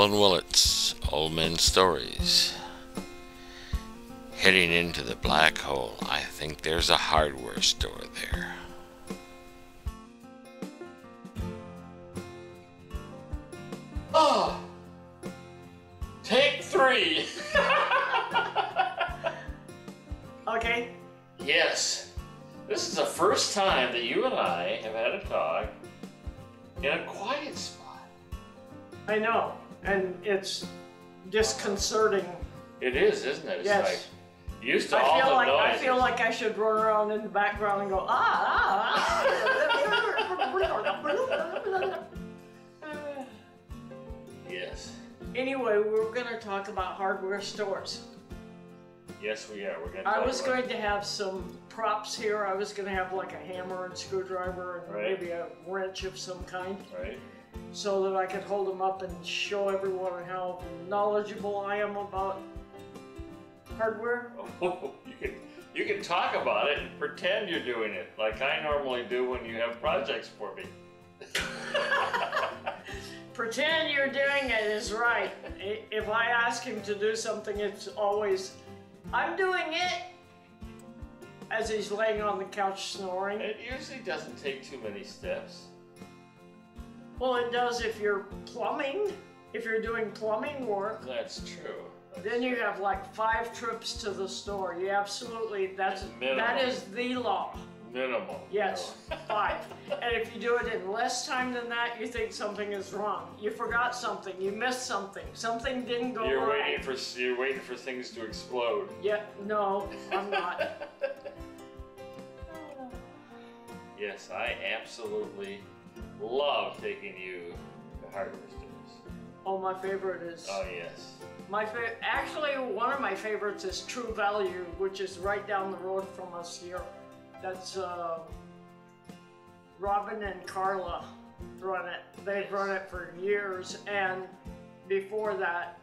Roland Willits, Old Men Stories. Heading into the black hole, I think there's a hardware store there. Oh! Take 3! Okay. Yes. This is the first time that you and I have had a talk in a quiet spot. I know, and it's disconcerting. It is, isn't it? It's yes. like, used to all the noises. I feel like I should run around in the background and go, Yes. Anyway, we're going to talk about hardware stores. Yes, we are. We're going I was going to have some props here. I was going to have like a hammer and screwdriver and maybe a wrench of some kind. Right. So that I could hold them up and show everyone how knowledgeable I am about hardware. Oh, you can talk about it and pretend you're doing it, like I normally do when you have projects for me. Pretend you're doing it is right. If I ask him to do something, it's always, I'm doing it, as he's laying on the couch snoring. It usually doesn't take too many steps. Well, it does if you're plumbing. If you're doing plumbing work. That's true. Then you have like 5 trips to the store. You absolutely, that is the law. Minimum. Yes, 5. And if you do it in less time than that, you think something is wrong. You forgot something. You missed something. Something didn't go right. You're waiting for things to explode. Yeah. No, I'm not. Yes, I absolutely love taking you to hardware stores. Oh, my favorite is. Oh yes. Actually, one of my favorites is True Value, which is right down the road from us here. That's Robin and Carla run it. They've run it for years, and before that,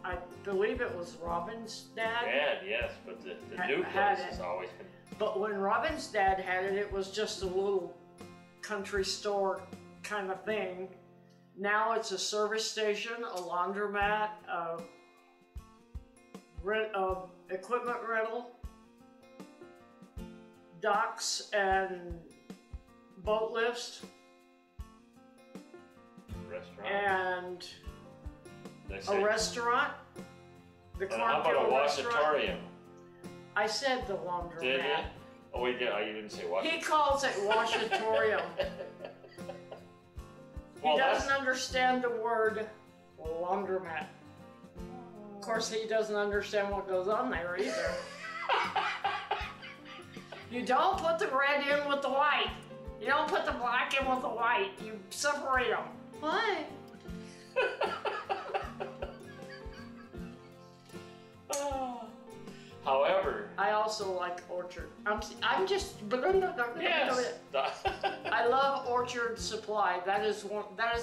I believe it was Robin's dad. Dad, yes, but the new place has always been. But when Robin's dad had it, it was just a little country store kind of thing. Now it's a service station, a laundromat, equipment rental, docks and boat lifts, Restaurant. and a restaurant. The how about a washatorium? I said the laundromat. Did you? Oh, we did. Oh, you didn't say washatorium. He calls it washatorium. He doesn't understand the word laundromat. Of course, he doesn't understand what goes on there either. You don't put the red in with the white. You don't put the black in with the white. You separate them. What? However, I also like Orchard. I'm just. yes. I love Orchard Supply. That is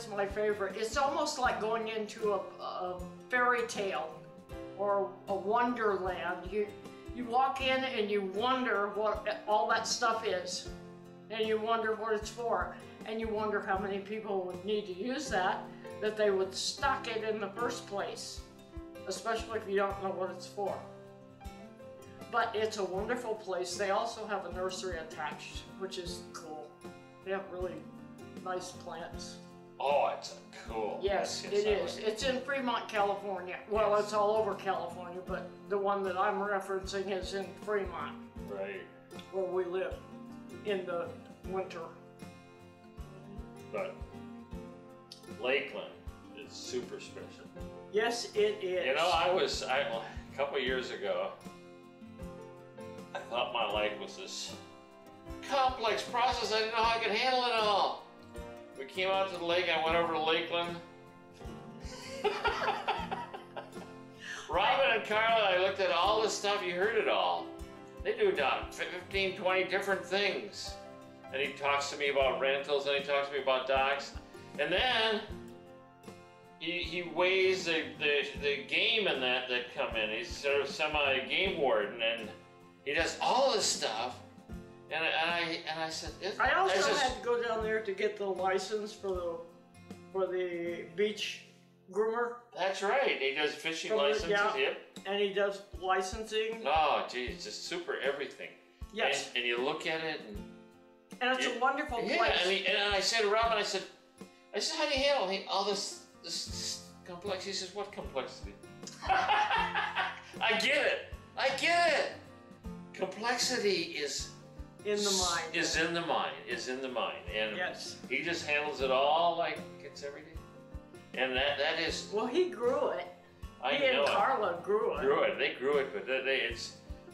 my favorite. It's almost like going into a fairy tale or a wonderland. You walk in and you wonder what all that stuff is, and you wonder what it's for, and you wonder how many people would need to use that they would stock it in the first place, especially if you don't know what it's for. But it's a wonderful place. They also have a nursery attached, which is cool. They have really nice plants. Oh, it's cool. Yes, it is. It's in Fremont, California. Well, yes. It's all over California, but the one that I'm referencing is in Fremont. Right. Where we live in the winter. But Lakeland is super special. Yes, it is. You know, a couple of years ago, I thought my life was this complex process. I didn't know how I could handle it all. We came out to the lake. I went over to Lakeland. Robin and Carla, I looked at all this stuff. You heard it all. They do about 15, 20 different things. And he talks to me about rentals, and he talks to me about docks. And then he weighs the game in that come in. He's sort of semi-game warden, and he does all this stuff. And I said, I also had to go down there to get the license for the beach groomer. That's right. He does fishing From the- licenses. yeah. Yep. And he does licensing. Oh, geez, just super everything. Yes. And you look at it, and it's a wonderful yeah. place. And I said to Robin, I said, how do you handle all this complex? He says, what complexity? I get it. Complexity is in the mind. Is in the mind. And yes. he just handles it all like it's every day. And that is. Well, he grew it. He and Carla grew it. They grew it, but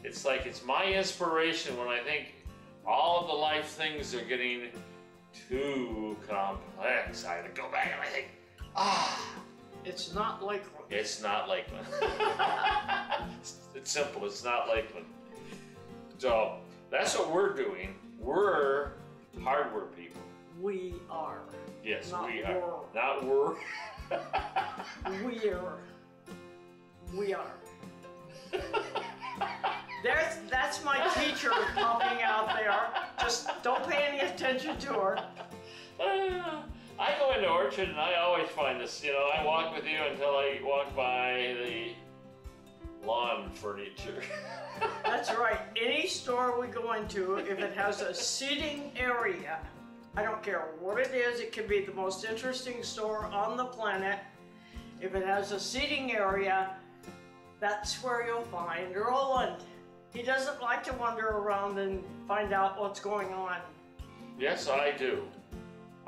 it's like it's my inspiration when I think all of the life things are getting too complex. I go back and I think, it's not Lakeland. It's not Lakeland. It's simple. It's not Lakeland. So that's what we're doing. We're hardware people. We are. Yes, not we are. Were. Not we're. We are. That's my teacher popping out there. Just don't pay any attention to her. I go into Orchard and I always find this, I walk with you until I walk by the lawn furniture. That's right. Any store we go into, if it has a seating area, I don't care what it is, it can be the most interesting store on the planet. If it has a seating area, that's where you'll find Roland. He doesn't like to wander around and find out what's going on. Yes, I do.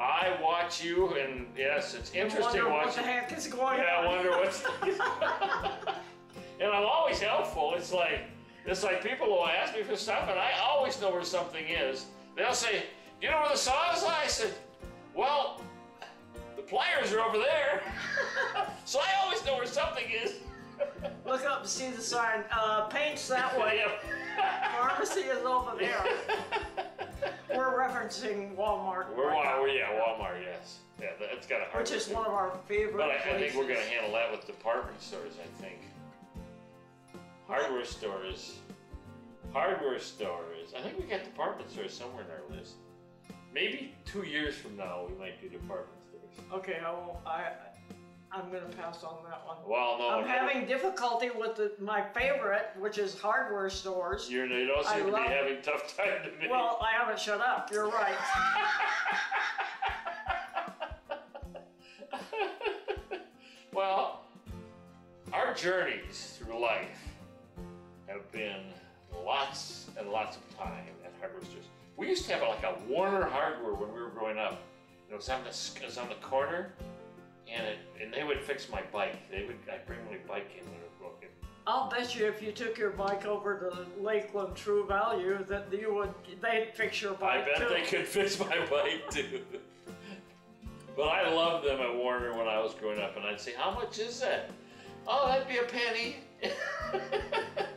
I watch you, and yes, it's interesting watching. What the heck is going on? Yeah, I wonder what's. And I'm always helpful. It's like people will ask me for stuff, and I always know where something is. They'll say, "Do you know where the saws are?" I said, "Well, the pliers are over there." So I always know where something is. Look up and see the sign. Paint's that way. Pharmacy is over there. We're referencing Walmart. Walmart, yes. Yeah, that's got a hard. Which is one of our favorite But I places. think we're going to handle that with department stores, I think. Hardware stores. I think we got department stores somewhere in our list. Maybe 2 years from now we might do department stores. Okay, I'm going to pass on that one. Well, no. I'm having difficulty with my favorite, which is hardware stores. You don't seem to be having a tough time to me. Well, I haven't shut up. You're right. Well, our journeys through life have been lots and lots of time at hardware stores. We used to have like a Warner Hardware when we were growing up. It was on the corner. And they would fix my bike. I'd bring my bike in when it was broken. I'll bet you if you took your bike over to Lakeland True Value that they'd fix your bike too. I bet they could fix my bike too. But I loved them at Warner when I was growing up, and I'd say, "How much is that?" "Oh, that'd be a penny."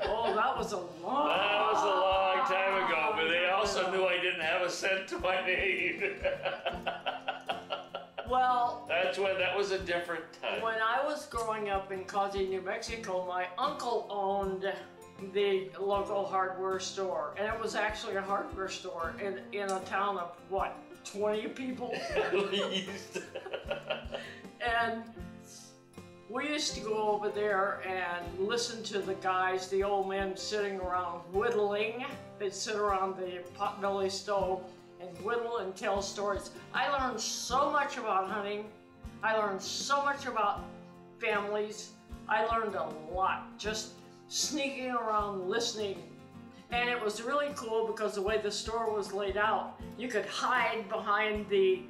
Oh, that was a long time ago, but they also knew I didn't have a cent to my name. Well, that was a different time. When I was growing up in Causey, New Mexico, my uncle owned the local hardware store, and it was actually a hardware store in a town of what, 20 people? At least. And we used to go over there and listen to the guys, the old men sitting around whittling. They'd sit around the potbelly stove and whittle and tell stories. I learned so much about hunting. I learned so much about families. I learned a lot just sneaking around listening. And it was really cool because the way the store was laid out, you could hide behind the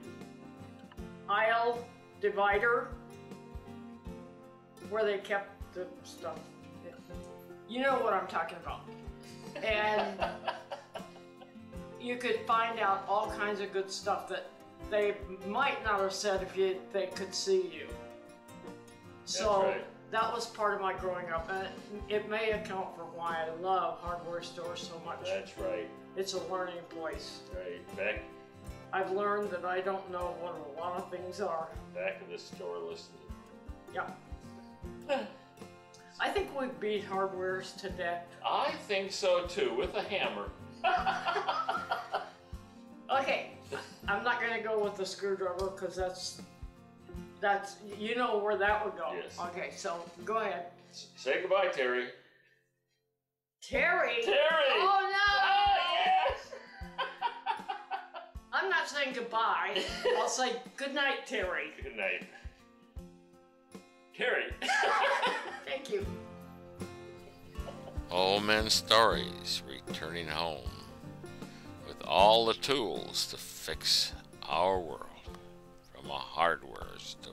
aisle divider where they kept the stuff. You know what I'm talking about. And you could find out all kinds of good stuff that they might not have said if they could see you. So right. That was part of my growing up, and it may account for why I love hardware stores so much. That's right. It's a learning place. Right. I've learned that I don't know what a lot of things are. Back in the store listening. Yeah. I think we beat hardwares to death. I think so too, with a hammer. Okay, I'm not gonna go with the screwdriver because that's That's, you know where that would go. Yes. Okay, so go ahead. Say goodbye, Teri. Terry? Teri! Oh no! Ah, yes! I'm not saying goodbye. I'll say good night, Terry. Good night. Teri. Thank you. Old Men Stories returning home with all the tools to fix our world from a hardware store.